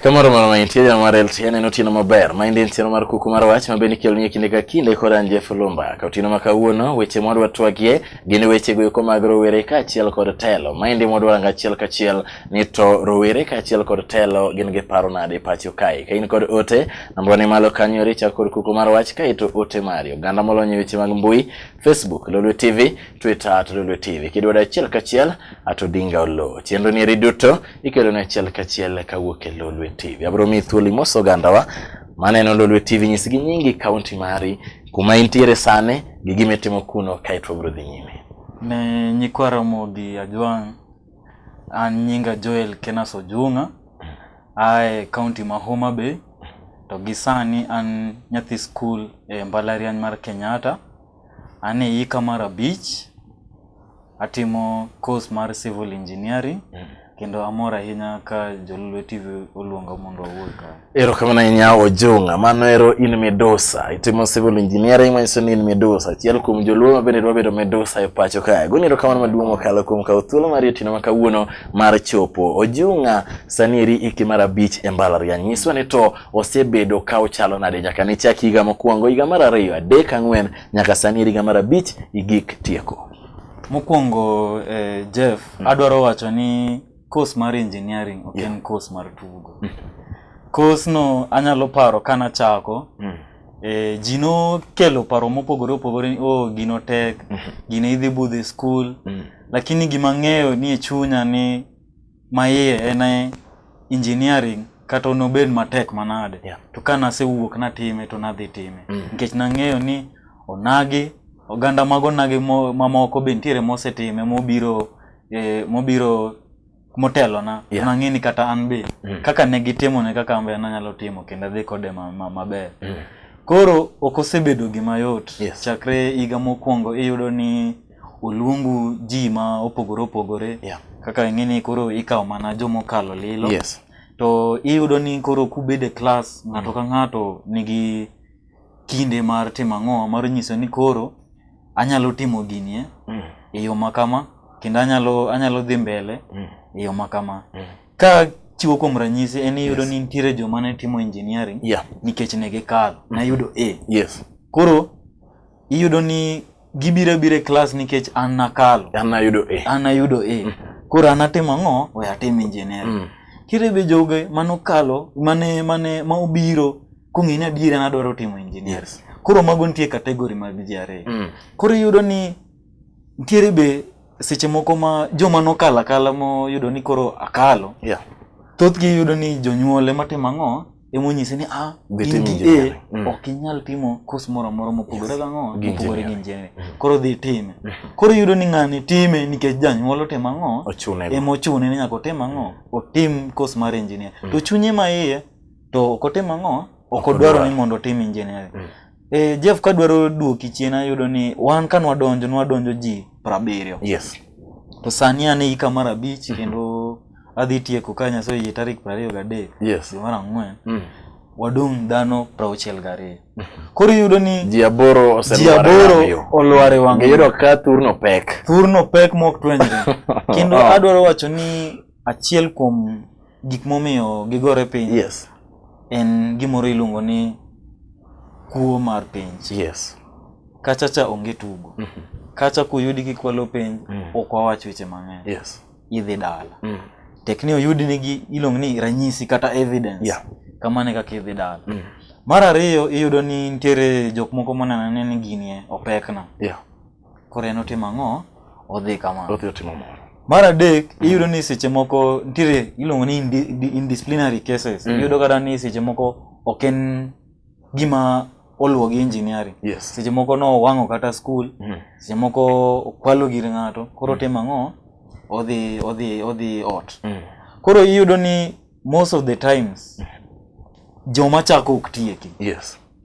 Kamoro mano maintie ya mar LTN en otieno maber. Maende en mar kuku mar wach mabeni kelnie kinde ka kinde kod Jeff Lumba. Ka otieno makawuono weche modwa twagie gin weche go eko mag rowere ka achiel kod telo. Maende modwa ranga achiel ka achiel ni to rowere ka achiel kod telo gin gi paro nade pacho kae. Ka in kod ote namba ne malo kanyo richa kod kuku mar wach ka ito ote Mario. Ganda molonyo weche mag mbui Facebook Lolwe TV, Twitter @Lolwe TV. Kidwa achiel ka achiel atodinga olo. Chenro ni riduto ikelo na achiel ka achiel kawuok e Lolwe TV. Abro mi thuoli moso gandawa maneno Lolwe TV nyisgi nyingi kaunti mari kuma intiere sane gi gimetimo kuno kaito bro dhi nyime. Ne nyikwara mogi ajwang an nyinga Joel Kenas Ojunga ae kaunti ma Homa Bay to gisani an nyathi school e mbalariany mar Kenyatta ane ika mar abich atimo course mar civil engineering kendo amora ahinya ka Lolwe TV oluonga mondo owuo ka. Ero kamana inya Ojunga mano ero in Medosa itimo civil engineering manyiso ni in Medosa achiel kuom joluo mabende dwa bedo Medosa e pacho kae. Goni ero kamano maduong' mokalo kuom kawo thuolo mar otieno makawuono mar chopo. Ojunga sani eri iki mar abich e mbalariany. Nyiswa ni to osebedo ka ochalo nade nyaka ne chaki higa mokwongo, higa mar ariyo, adek, ang'wen nyaka sani eri higa mar abich igik tieko. Mokwongo Jeff adwaro wacho ni course mar engineering ok en course mar tugo. Course no anyalo paro kana chako jino kelo paro mopogore opogore ni gino tek, gino idhi budhe school, lakini gima ng'eyo ni e chunya ni maiye en engineering kata onobed matek manade. To kana asewuok natime to nadhi time. Nikech nang'eyo ni onagi oganda mago nagi mamoko be ntiere mosetime mobiro motelo na nang'eni kata an be kaka negitimo ne kaka ambe nanyalo timo kendo adhi kode maber. Koro okosebedo gima yot. Chakre higa mokwongo iyudo ni oluongu ji ma opogore opogore kaka ing'eni koro ikawo mana jomokalo lilo. To iyudo ni koro kubede class ng'ato ka ng'ato nigi kinde mar timo ang'o mar nyiso ni koro anyalo timo gini e yo makama kendo anyalo dhi mbele e yo makama. Ka chiwo kuom ranyisi en iyudo ni nitiere joma ne timo engineering nikech ne gikalo na yudo A. Koro iyudo ni gibiro e class nikech an nakalo. An ayudo A. Koro an atimo ang'o? We atim engineering. Kire be joge manokalo ma obiro kong'eni adiera nadwaro timo engineering. Koro mago nitie kategori mag ji ariyo. Koro iyudo ni nitiere be seche moko ma joma nokala kala mo yudo ni koro akalo. Thoth gi yudo ni jonyuole matimo ang'o emonyisi ni in ok inyal timo course moro amora mopogore gang'o mopogore gi engineering. Koro dhi time. Koro iyudo ni ng'ani time nikech janyuol otimo ang'o emochune ni nyaka otim ang'o otim course mar engineering. To chunye maiye to okotimo ang'o okodwaro ni mondo otim engineering. Jeff kadwaro duoki chien ayudo ni wan ka nwadonjo ji 70. To sani ane hika mar abich kendo adhi tieko ka Nyasaye oyie tarik 23 dwe mar ang'wen. Wadong' dhano 62. Koro iyudo ni ji aboro olware wang'e. Iyudo ka thurno pek mok twenjre. Kendo adwaro wacho ni achiel kuom gik momiyo gigore piny en gimoro iluongo ni kuo mar penj. Kachacha onge tugo. Kacha kuyudi kikwalo penj ok wawacho weche mang'eny. Idhi dala. Tekni oyudi nigi iluongo ni ranyisi kata evidence. Kamane kaka idhi dala. Mar ariyo iyudo ni nitiere jok moko moneno ni gini opekna. Koro en otimo ang'o? Odhi kamano. Mar adek iyudo ni seche moko nitiere iluongo ni indisciplinary cases. Iyudo kada ni seche moko ok en gima oluwo gi engineering. Seche moko no wang'o kata school. Seche moko okwalo gir ng'ato. Koro timo ang'o? Odhi ot. Koro iyudo ni most of the times joma chako ok tieki.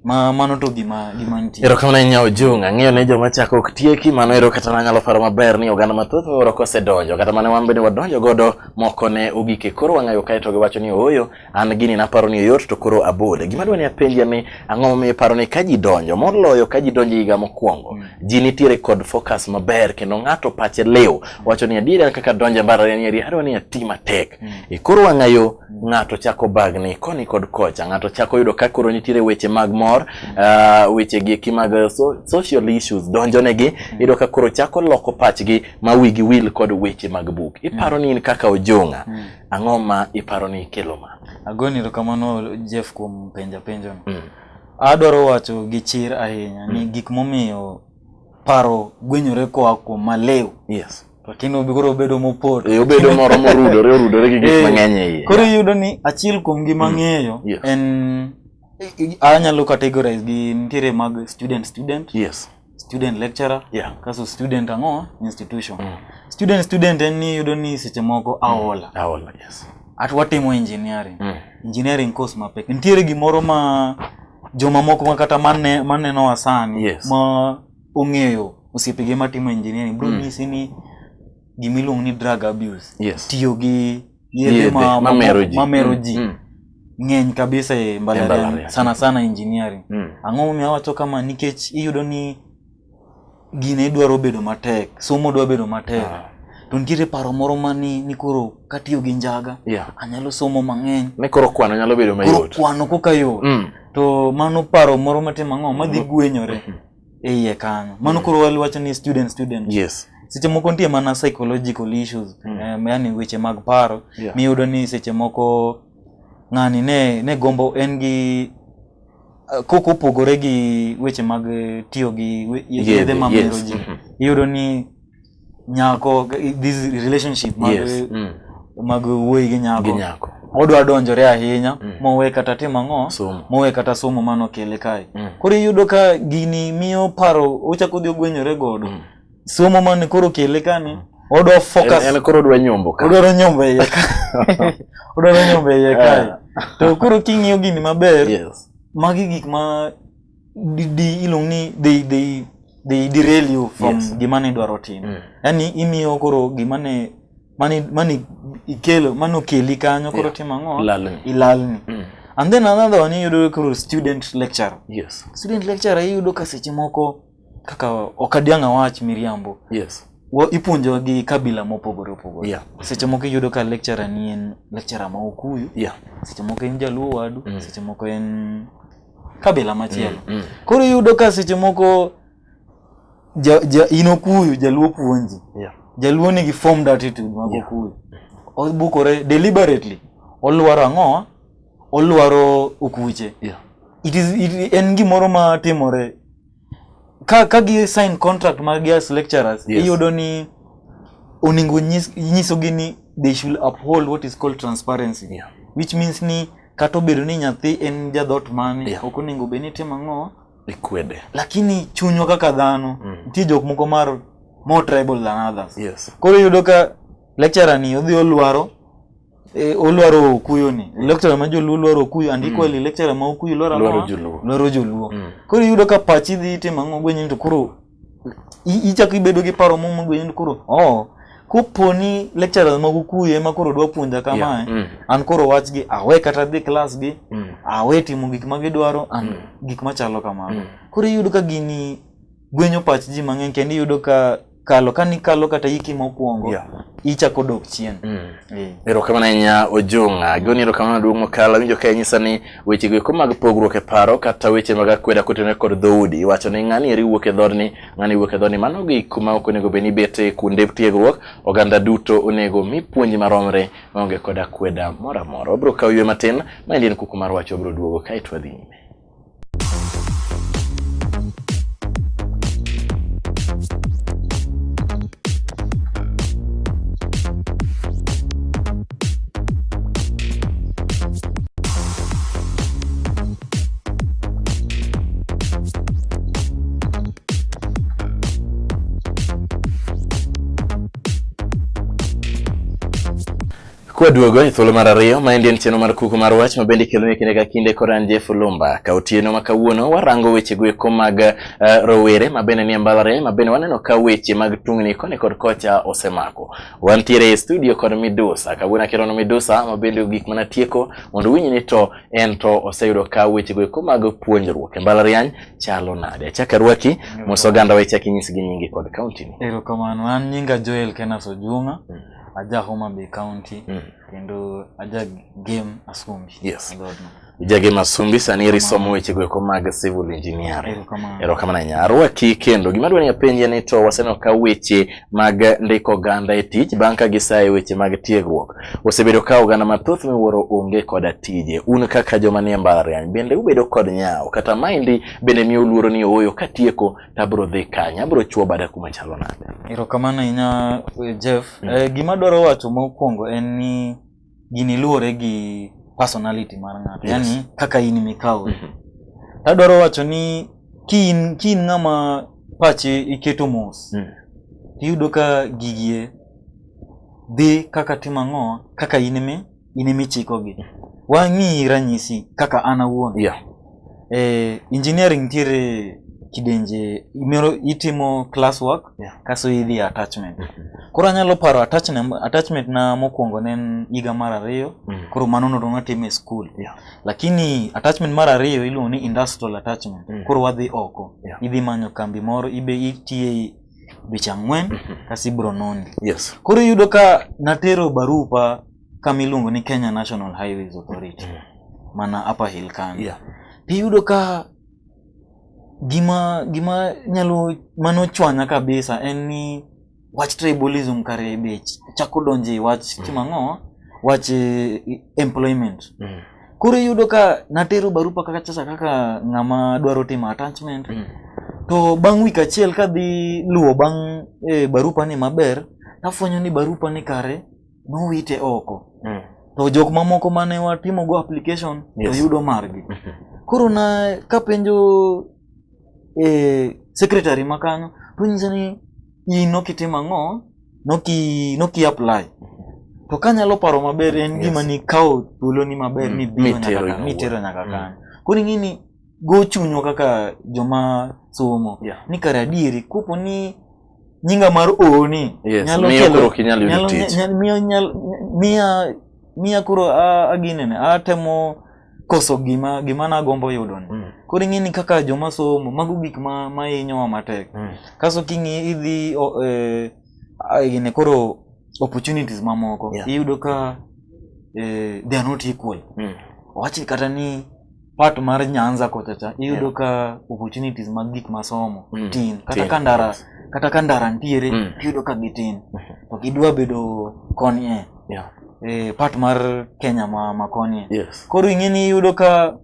mano to gima nitie. Erokamano ahinya Ojung', ang'eyo ne joma chako ok tieki, mano ero kata nanyalo paro maber ni oganda mathoth oro kosedonjo, kata mane wan bende wadonjo godo moko ne ogike. Koro wang'ayo kae to giwacho ni ooyo, an gini naparo ni oyot to koro abole. Gima dwa ni apenji ni ang'o momiyo iparo ni ka ji donjo, moloyo ka ji donjo higa mokwongo, ji nitiere kod focus maber kendo ng'ato pache liw. Wacho ni adiera kaka donjo mbalariany ni adwa ni ati matek. Koro wang'ayo ng'ato chako bagni koni kod kocha, ng'ato chako yudo ka koro nitiere weche mag mor, weche gi mag social issues donjo negi, yudo ka koro chako loko pachgi ma wigi wil kod weche mag buk. Iparo ni in kaka Ojung', ang'o ma iparo ni kelo ma? Agoni erokamano Jeff kuom penjo no. Adwaro wacho gi chir ahinya ni gik momiyo paro gwenyore koa kuom malew. Yes. Lakini obigoro bedo mopor. Obedo moro morudore gi gik mang'eny e iye. Koro yudo ni achiel kuom gima ng'eyo en anyalo categorize gi nitiere mag student. Yes. Student lecturer. Yeah. Kaso student ang'o institution. Student en ni yudo ni seche moko aola. Aola, yes. Watimo engineering. Engineering course mapek. Nitiere gimoro ma joma moko ma kata maneno wasani. Yes. Ma ong'eyo osiepege matimo engineering. Bro nyisi ni gimiluongo ni drug abuse. Yes. Tiyo gi yedhe mamero ji. Ng'eny kabisa e mbalariany, sana engineering. Ang'o momiyo awacho kama nikech iyudo ni gine dwaro bedo matek, somo dwaro bedo matek. To nitiere paro moro ni koro katiyo gi njaga, anyalo somo mang'eny. Ne koro kwano nyalo bedo mayot. Koro kwano koka yot. To mano paro moro matin ang'o madhi gwenyore e iye kanyo. Mano koro wacho ni student. Yes. Seche moko nitie mana psychological issues, yani weche mag paro, miyudo ni seche moko ng'ani ne gombo en gi koko pogore gi weche mag tiyo gi yedhe mamero ji. Iyudo ni nyako, this relationship mag wuoyi gi nyako. Odwa donjore ahinya, mowe kata timo ang'o, mowe kata somo mano kele kae. Koro iyudo ka gini miyo paro ochako dhi ogwenyore godo. Somo mane koro kele kani, odwa focus. En koro dwa nyombo ka. Odwa nyombo e iye kae. Odwa nyombo e iye kae. To koro king'iyo gini maber, magi gik ma ilong ni they derail you from gima ne dwaro timo. Yani imiyo koro gima ne mani ikelo mano keli kanyo koro timo ang'o, ilalni. And then another one yudo koro student lecturer. Yes. Student lecturer yudo ka seche moko kaka okadianga wach miriambo. Yes. Ipuonjo gi kabila mopogore. Yeah. Seche moko yudo ka lecturer ni en lecturer ma Okuyu. Yeah. Seche moko en Jaluo wadu, seche moko en kabila machielo. Koro yudo ka seche moko in Okuyu, Jaluo puonji. Yeah. Jaluo nigi formed attitude mag Okuyu. Obukore deliberately. Oluaro ang'o? Oluaro okuche. Yeah. En gimoro ma timore. Ka gi sign contract mag as lecturers, iyudo ni oningo nyiso gini they should uphold what is called transparency. Yeah. Which means ni kato bedo ni nyathi en jadhot mane, ok oningo be ni timo ang'o ikwede. Lakini chunyo kaka dhano, nitie jok moko more tribal than others. Yes. Koro yudo ka lecturer ni odhi oluaro Okuyu ni. Lecturer ma Joluo luaro Okuyu, and equally lecturer ma Okuyu luaro Joluo. Koro yudo ka pachi dhi timo ang'o gwenyo to koro ichako ibedo gi paro mo gwenyo koro koponi lecturer ma Okuyu ema koro dwa puonja kamae, an koro wachgi awe kata dhi class gi, awe timo gik ma gidwaro, gik machalo kamano. Koro yudo ka gini gwenyo pach ji mang'eny, kendo yudo ka kalo kata iki mokwongo, ichako dok chien. Erokamano ahinya Ojung', goni erokamano duong' mokalo, winjo ka inyisa ni weche go mag pogruok e paro kata weche mag akweda kotenore kod dhoudi. Iwacho ni ng'ani eri wuok e dhodni, ng'ani wuok e dhodni, mano gik kuma ok onego bed ni bete kuonde tiegruok. Oganda duto onego mi puonj maromre maonge kod akweda moro amora. Obro kawo ywe matin, maendi en Kuku mar Wach, obro duogo kae to wadhi nyime. Kwa duogo e thuolo mar ariyo ma en chenro mar kuku mar wach mabende kelo kinde ka kinde koran Jeff Lumba ka otieno ma kawuono warango weche go eko mag rowere mabende ni mbalare mabende waneno ka weche mag tungni kone kod kocha osemako. Wantiere e studio kod Midusa kawuono kirono Midusa mabende gik mana tieko mondo winyi ni to en to oseyudo ka weche go eko mag puonjruok e mbalariany chalo nade. Achaka rwaki mosoganda weche kinyisi gi nyingi kod county ni. Erokamano, an nyinga Joel Kenas Ojunga. Aja Homa Bay County kendo aja game Asumbi. Yes. Ijage Masumbi sani risomo weche go eko mag civil engineering. Erokamano nyarwa kendo gima dwani apenje ni to waseno ka weche mag ndiko ganda e tich banka gisaye weche mag tiegruok osebedo ka oganda mathoth miwuoro onge kod tije. Un kaka joma ni mbalariany bende ubedo kod nyao kata maindi bende miyo luoro ni oyo katieko tabro dhi kanya abro chuo bada kuma chalo nade. Erokamano inya Jeff. Gima dwaro wacho mokwongo en ni gini luore gi personality mar ng'ato. Yani kaka in mikao. Adwaro wacho ni kin ng'ama pachi iketo mos. Tiyudo ka gigie dhi kaka timang'o kaka inemi chikogi. Wang'i ranyisi kaka an awuon. Engineering tiere kidenje itimo classwork kaso idhi attachment. Koro anyalo paro attachment na mokwongo nen higa mar ariyo koro mano no natime school. Lakini attachment mar ariyo iluongo ni industrial attachment. Koro wadhi oko. Idhi manyo kambi moro itie dweche 4 kasi bro noni. Koro yudo ka natero barupa kamiluongo ni Kenya National Highways Authority. Mana Upper Hill County. Yudo ka gima nyalo mano chwanya kabisa en ni wach tribalism kare bech chako donje wach timang'o wach employment. Koro yudo ka natero barupa kaka ng'ama dwaro timo attachment. To bang' wik achiel kadhi luwo bang' barupa ni maber tafwenyo ni barupa ni kare nowite oko. To jok mamoko mane watimo go application to yudo margi. Koro na kapenjo secretary makanyo to nyisa ni inokitimo ang'o noki apply. To kanyalo paro maber en gima ni kao thuolo ni maber ni mitero nyaka kanyo. Koro ng'ini go chunyo kaka joma somo ni kare adieri kopo ni nyinga mar oni nyalo kelo miya kuro aginene atemo koso gima na gombo yudo ni. Koro ng'ini kaka joma somo mago gik ma hinyowa matek. Kaso kingi idhi gine koro opportunities mamoko iyudo ka they are not equal. Wachi kata ni part mar Nyanza kochacha iyudo ka opportunities mag gik masomo tin kata ka ndara ntiere iyudo ka gitin. To kidwa bedo koni part mar Kenya ma koni. Koro ing'eni yudo ka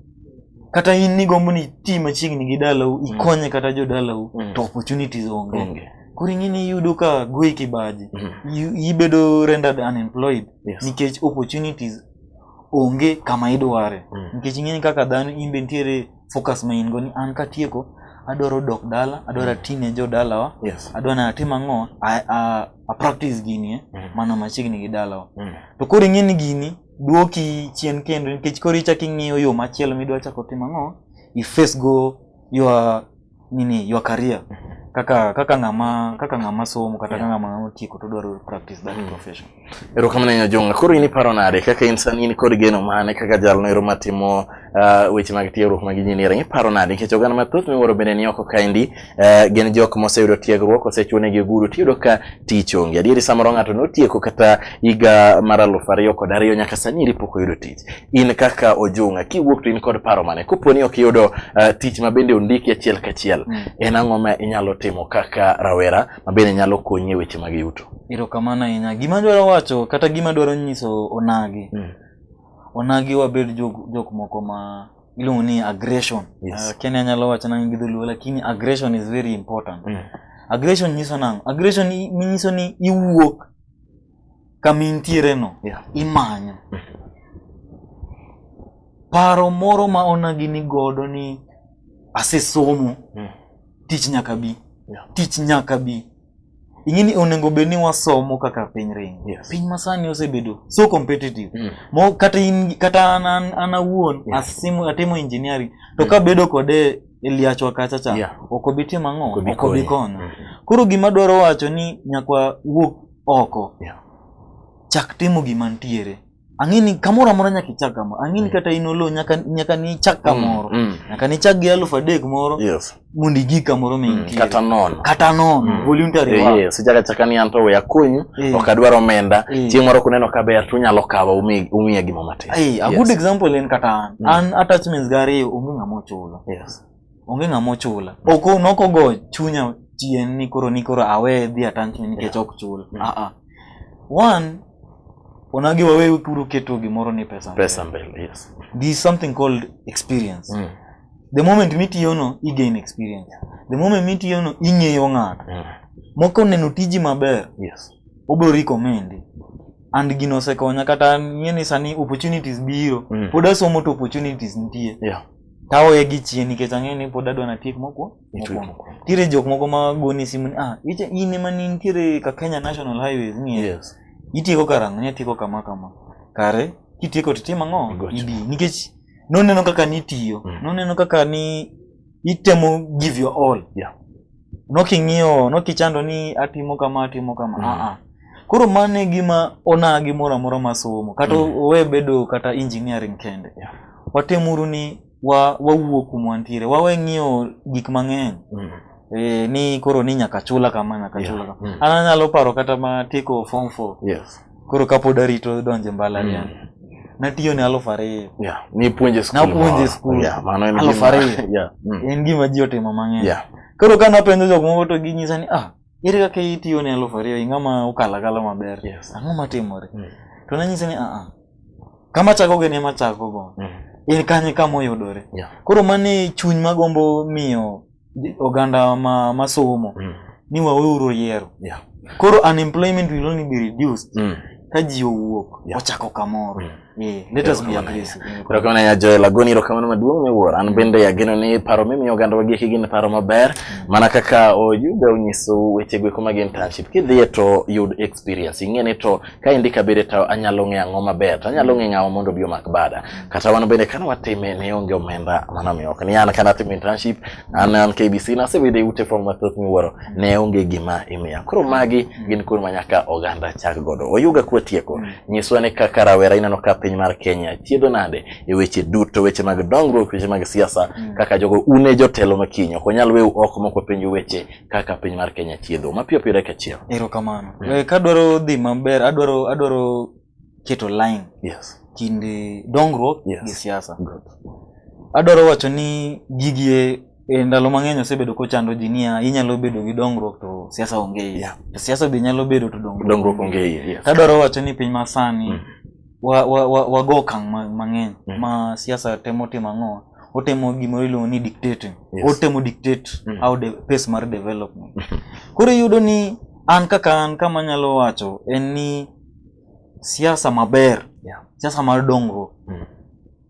kata in ni gombo ni ti machiegni gi dalau ikonye kata jo dalau to opportunities onge. Koro ing'eni yudo ka goi kibaji ibedo rendered unemployed nikech opportunities onge kama idware. Nikech ing'eni kaka dhano imbe ntiere focus ma in go ni an katieko adwaro dok dala adwaro tine jo dalawa adwaro na atim ang'o a practice gini mano machiegni gi dalawa. To koro ing'eni gini duoki chien kendo nikech koro ichaki ng'iyo yo machielo midwa chako timo ang'o i face go your career kaka ng'ama somo kata ng'ama otieko to dwaro practice that profession. Erokamano Ojunga. Koro in iparo nade kaka insani in kod geno mane kaka jalno ero matimo weche mag tiegruok mag engineering iparo nade nikech oganda mathoth miwuoro bende ni oko kaendi gin jok moseyudo tiegruok osechuonegi ogudu tiyudo ka tich onge. Adieri samoro ng'ato notieko kata higa mar 2002 nyaka sani iri pok oyudo tich. In kaka Ojunga kiwuok to in kod paro mane kopo ni ok iyudo tich mabende ondiki achiel kachiel en ang'o ma inyalo timo kaka rawera mabende nyalo konyi weche mag yuto? Erokamano ahinya. Gima dwaro wacho kata gima dwaro nyiso onagi wabed jok moko ma iluongo ni aggression. Kenya nyalo wacho nang'o gi dholuo lakini aggression is very important. Aggression nyiso nang'o? Aggression nyiso ni iwuok kamintiere no imanyo. Paro moro ma onagi ni godo ni asesomo tich nyaka bi. Tich nyaka bi. ingini onego beni wasomo kaka piny ring. Piny masani osebedo so competitive. Mo kata an awuon atimo engineering to ka bedo kode Eliachwa kacha cha okobitie mang'o okobikon. Koro gima dwaro wacho ni nyakwa wuok oko. Chak timo gima ntiere. Angini kamoro amora nyaka ichak kama. Angini kata inolo nyaka ni chak kamoro. Nyaka ni chak gi 3,000 moro. Mundi gi kamoro mingi. Kata non. Voluntary work. Sijaka chakani anto we akunyu okadwaro omenda. Chieng' moro kuneno kaber tunyalo kawa umiya gima matin. A good example en kata an attachments gari onge ng'amo chula. Onge ng'amo chula. Oko noko go chunya chien ni koro awe dhi attachment nikech ok chula. One onagi wawe kuru keto gimoro ni pesa mbele. There is something called experience. The moment mitiyo no I gain experience. The moment mitiyo no ing'eyo ng'ato. Moko neno tiji maber. Obo recommend. And gino sekonya kata ng'eni sani opportunities biro. Poda somo to opportunities nitie. Tawo e gi chien nikech ang'eni poda dwana tiek moko. Tire jok moko magoni simu ni ine mani nitiere ka Kenya National Highways ni. Itieko karang nyatieko kama kare kitieko titima ng'o idi nikech noneno kaka nitiyo noneno kaka ni itemo give your all noking'iyo nokichando ni atimo kama koro mane gima onagi moro amora masomo kata we bedo kata engineering kende watemuru ni wawuok kumwantiere wawe ng'iyo gik mang'eny ni koro ni nyaka chula kama ananyalo paro kata matieko form 4 koro kapoda rito donje mbala natiyo ni 2,000 ni puonje school mano en 2,000 en gima ji otimo mang'eny koro kana penjo jok moko to ginyisa ni ere kaka itiyo ni 2,000 ing'ama ukala maber ang'o matimore to nanyisa ni kama chako gene machako go en kanye kama oyudore koro mane chuny magombo miyo oganda masomo ni waweuru yiero koro unemployment will only be reduced ka ji owuok ochako kamoro let us be aggressive. Koro kana ya Joel Agoni rokamano maduong' miwuoro an bende yageno ni paro mimiyo oganda wagi gin paro maber mana kaka oyudo onyiso weche gweko mag internship kidhiye to yud experience ing'eni to ka indika bede to anyalo ng'e ang'o maber to anyalo ng'e ng'awa mondo bi omak bada kata wan bende kana watime ne onge omenda mana miyo ok ni an kana timo internship an KBC na sebede ute from mathoth miwuoro ne onge gima imiya koro magi gin kuno manyaka oganda chak godo oyuga kwatieko nyiswa ne kaka rawera inano ka piny mar Kenya chiedo nade e weche duto weche mag dongruok weche mag siasa kaka jogo une jotelo makinyo ko nyal weu oko moko penjo weche kaka piny mar Kenya chiedo mapiyo piyo dakika achiel erokamano kadwaro dhi maber adwaro keto line kinde dongruok gi siasa adwaro wacho ni gigie ndalo mang'eny osebedo kochando ji ni inyalo bedo gi dongruok to siasa onge to siasa be nyalo bedo to dongruok onge adwaro wacho ni piny masani wago kang mang'eny ma siasa temo timo ang'o otemo gimoro iluongo ni dictating otemo dictate how the pace mar development koro yudo ni an kama nyalo wacho en ni siasa maber siasa mar dongruok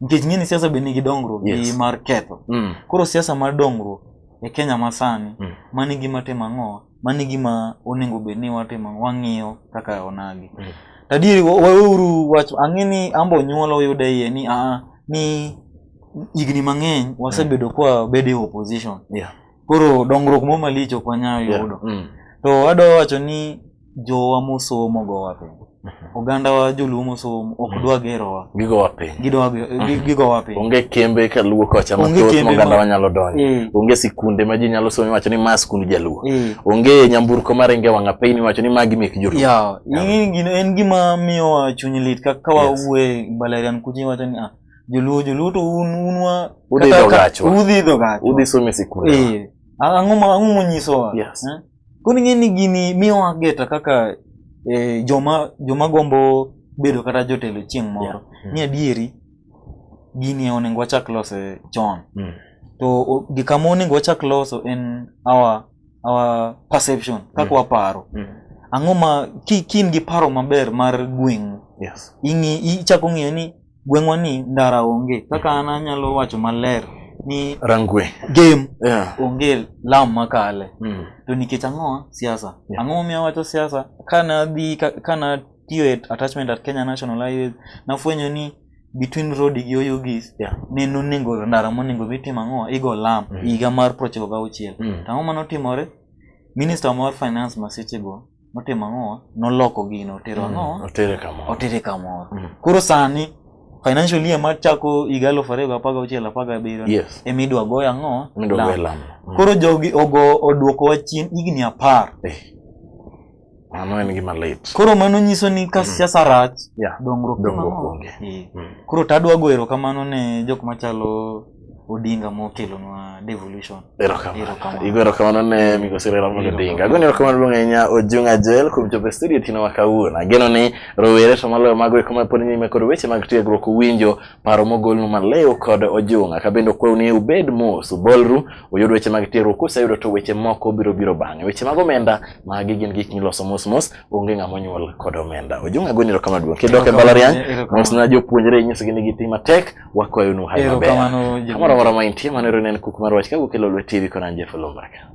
nikech ng'eni siasa be nigi dongruok gi mar ketho koro siasa mar dongruok e Kenya masani mani gima timo ang'o mani gima onego bed ni watimo wang'iyo kaka onagi tadieri wauru wacho ang'eni ambo nyuolo yude iye ni ni igni mang'eny wasebedo kwa bede opposition koro dongruok mo malicho kwa nyayo yudo to adwa wacho ni jowa mosomo go wape oganda wa joluo mosomo ok dwa gerowa gigo wape onge kembe ka luo kocha mathoth oganda wanyalo donjo onge sikunde ma ji nyalo somo wacho ni ma skund jaluo onge nyamburko maringe wang'a piny wacho ni magi mek joluo en gima miyo chuny lit kaka wawuoye Balarian kuchi wacho ni joluo to unwa udhi some sikunde ang'o monyisowa koro ng'eni gini miyo ageta kaka joma gombo bedo kata jotelo chieng' moro ni adieri gini onego wachak lose chon to gikama onego wachak loso en our perception kaka waparo ang'o ma kin gi paro maber mar gweng' ichako ng'iyo ni gweng'wa ni ndara onge kaka an anyalo wacho maler ni rangwe game onge lam makale to nikech ang'o siasa ang'o miyo wacho siasa kana tiyo attachment at Kenya National Highways nafwenyo ni between road gi Oyugis neno nengo ndara monego bitim ang'o igo lam higa mar 96 ang'o manotimore minister mar finance masechego notimo ang'o noloko gino otero ang'o otere kamoro koro sani financial year machako higa 2016-17 emidwa goyo ang'o lam koro jogi oduoko chien higni 10 mano en gima lit koro mano nyiso ni ka siasa rach dongruok onge koro tadwa go erokamano ne jok machalo Odinga mokelonwa devolution erokamano ne migosi Raila Amolo Odinga goni erokamano luong'enya Ojunga Joel kuom chopo e studio tino makawuono ageno ni rowere to maloyo mago eko mapod nyime kod weche mag tiegruok winjo paro mogolnu maleo kod Ojunga kabende okwau ni ubed mos ubolru uyud weche mag tiegruok kuseyudo to weche moko biro bang'e weche mag omenda magi gin gik miloso mos onge ng'ama onyuol kod omenda Ojunga goni erokamano duong' kidok e mbalariany mosna jopuonjre inyisogi ni gitim matek wakwayonu hai maber moro maintie manero nen Kuku mar Wach kawuok e Lolwe TV kod Jeff Lumbaka.